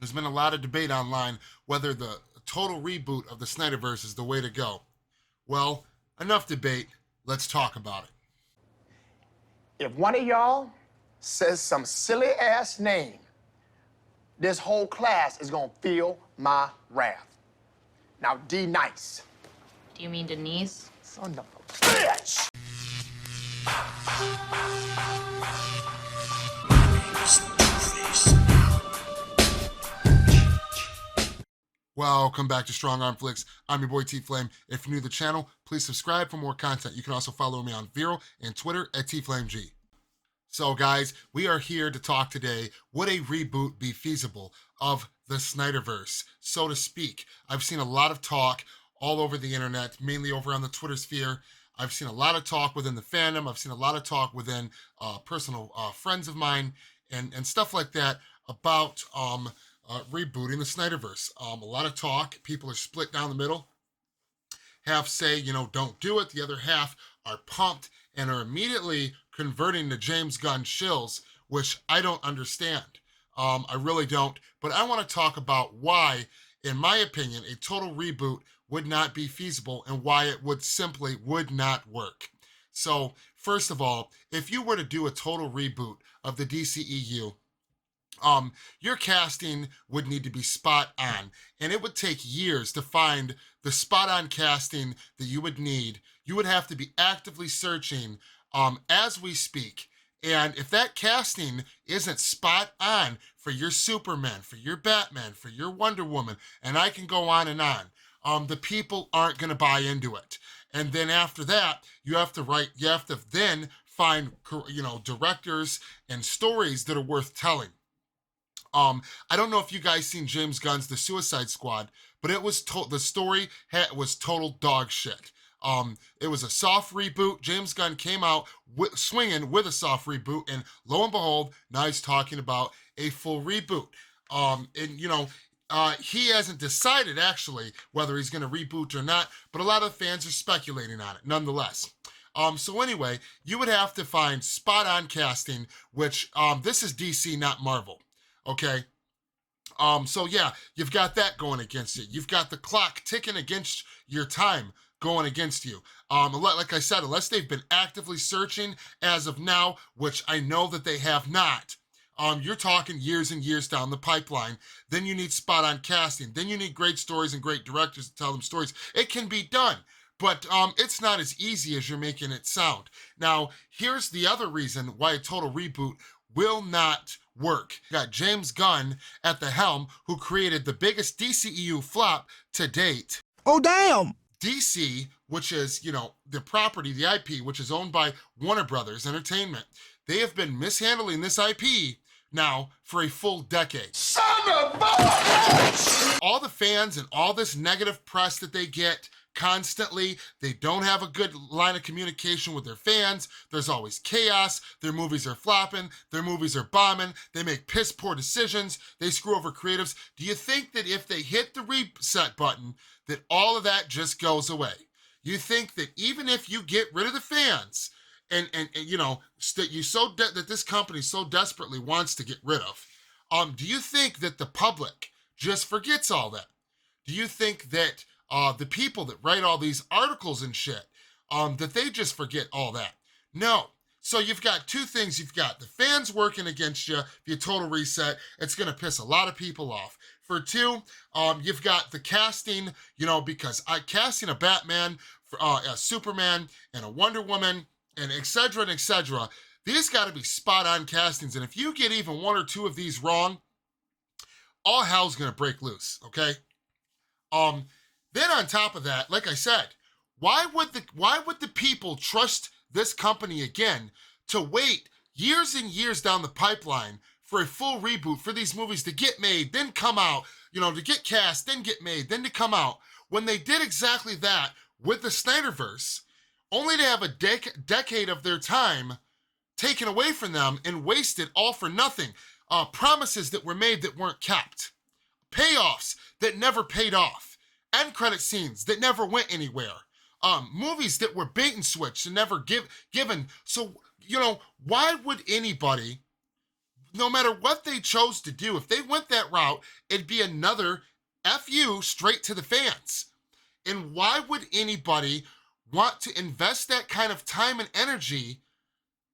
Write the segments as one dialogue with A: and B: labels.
A: There's been a lot of debate online whether the total reboot of the Snyderverse is the way to go. Well, enough debate. Let's talk about it.
B: If one of y'all says some silly ass name, this whole class is gonna feel my wrath. Now, D nice.
C: Do you mean Denise?
B: Son of a bitch!
A: Welcome back to Strong Arm Flicks. I'm your boy T-Flame. If you're new to the channel, please subscribe for more content. You can also follow me on Vero and Twitter at T-FlameG. So guys, we are here to talk today, would a reboot be feasible of the Snyderverse, so to speak? I've seen a lot of talk all over the internet, mainly over on the Twitter sphere. I've seen a lot of talk within the fandom. I've seen a lot of talk within personal friends of mine and stuff like that about rebooting the Snyderverse. A lot of talk. People are split down the middle. Half say, don't do it. The other half are pumped and are immediately converting to James Gunn shills, which I don't understand. I really don't. But I want to talk about why, in my opinion, a total reboot would not be feasible and why it would not work. So, first of all, if you were to do a total reboot of the DCEU, your casting would need to be spot on, and it would take years to find the spot on casting that you would need. You would have to be actively searching as we speak. And if that casting isn't spot on for your Superman, for your Batman, for your Wonder Woman, and I can go on and on, the people aren't going to buy into it. And then after that, you have to then find, directors and stories that are worth telling. I don't know if you guys seen James Gunn's The Suicide Squad, but it was the story was total dog shit. It was a soft reboot. James Gunn came out swinging with a soft reboot, and lo and behold, now he's talking about a full reboot. He hasn't decided actually whether he's going to reboot or not, but a lot of fans are speculating on it nonetheless. So anyway, you would have to find spot on casting, which this is DC, not Marvel. Okay, so yeah, you've got that going against you. You've got the clock ticking against your time going against you. Like I said, unless they've been actively searching as of now, which I know that they have not, you're talking years and years down the pipeline. Then you need spot on casting. Then you need great stories and great directors to tell them stories. It can be done, but it's not as easy as you're making it sound. Now, here's the other reason why a total reboot will not work. You got James Gunn at the helm, who created the biggest DCEU flop to date.
D: Oh, damn!
A: DC, which is, the property, the IP, which is owned by Warner Brothers Entertainment, they have been mishandling this IP now for a full decade.
B: Son of a bitch!
A: All the fans and all this negative press that they get constantly, they don't have a good line of communication with their fans. There's always chaos. Their movies are flopping. Their movies are bombing. They make piss poor decisions. They screw over creatives. Do you think that if they hit the reset button, that all of that just goes away? You think that even if you get rid of the fans and that this company so desperately wants to get rid of, do you think that the public just forgets all that? Do you think that the people that write all these articles and shit, that they just forget all that? No. So you've got two things. You've got the fans working against you. If you total reset, it's going to piss a lot of people off. For two, you've got the casting, because casting a Batman, a Superman, and a Wonder Woman, and et cetera, these got to be spot on castings. And if you get even one or two of these wrong, all hell's going to break loose, okay? Then on top of that, like I said, why would the people trust this company again to wait years and years down the pipeline for a full reboot for these movies to get made, then come out, to get cast, then get made, then to come out, when they did exactly that with the Snyderverse, only to have a decade of their time taken away from them and wasted all for nothing. Promises that were made that weren't kept. Payoffs that never paid off. End credit scenes that never went anywhere. Movies that were bait and switch and never given. So, why would anybody no matter what they chose to do, if they went that route, it'd be another F you straight to the fans. And why would anybody want to invest that kind of time and energy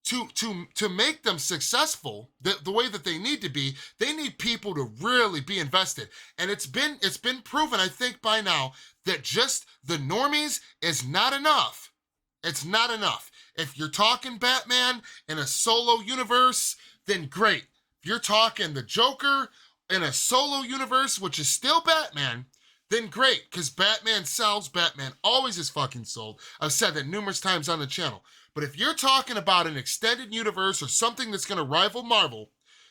A: to make them successful the way that they need to be? They need people to really be invested. And it's been proven, I think, by now, that just the normies is not enough. It's not enough. If you're talking Batman in a solo universe, then great. If you're talking the Joker in a solo universe, which is still Batman, then great, because Batman sells. Batman always is fucking sold. I've said that numerous times on the channel. But if you're talking about an extended universe or something that's going to rival Marvel,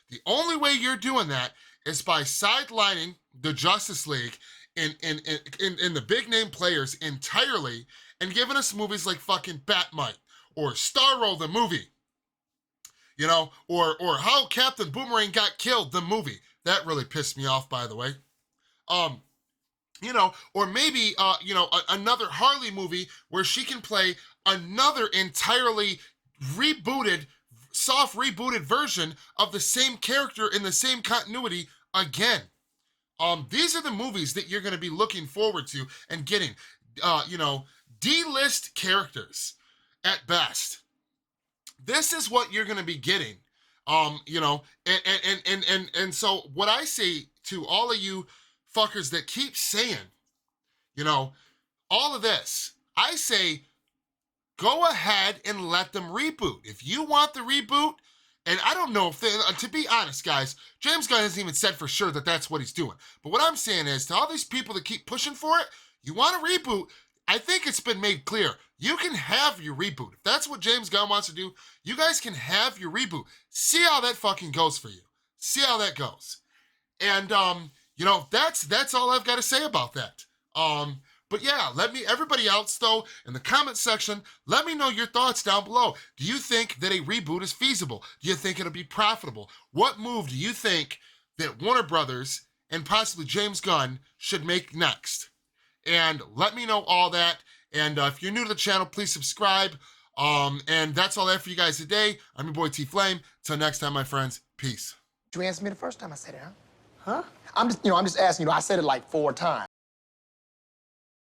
A: the only way you're doing that is by sidelining the Justice League in the big name players entirely and giving us movies like fucking Batmite or Starro the movie, you know, or How Captain Boomerang Got Killed the movie. That really pissed me off, by the way. You know, or maybe, you know, another Harley movie where she can play another entirely rebooted, soft rebooted version of the same character in the same continuity again. These are the movies that you're going to be looking forward to and getting, you know, D-list characters at best. This is what you're going to be getting, you know, and so what I say to all of you fuckers that keep saying, you know, all of this, I say, go ahead and let them reboot. If you want the reboot, and I don't know if they, to be honest, guys, James Gunn hasn't even said for sure that that's what he's doing. But what I'm saying is, to all these people that keep pushing for it, you want a reboot, I think it's been made clear. You can have your reboot. If that's what James Gunn wants to do, you guys can have your reboot. See how that fucking goes for you. See how that goes. And, you know, that's all I've got to say about that. But yeah, everybody else though, in the comment section, let me know your thoughts down below. Do you think that a reboot is feasible? Do you think it'll be profitable? What move do you think that Warner Brothers and possibly James Gunn should make next? And let me know all that. And if you're new to the channel, please subscribe. And that's all I have for you guys today. I'm your boy T Flame. Till next time, my friends. Peace.
B: You answered me the first time I said it, huh? I'm just asking, I said it like 4 times.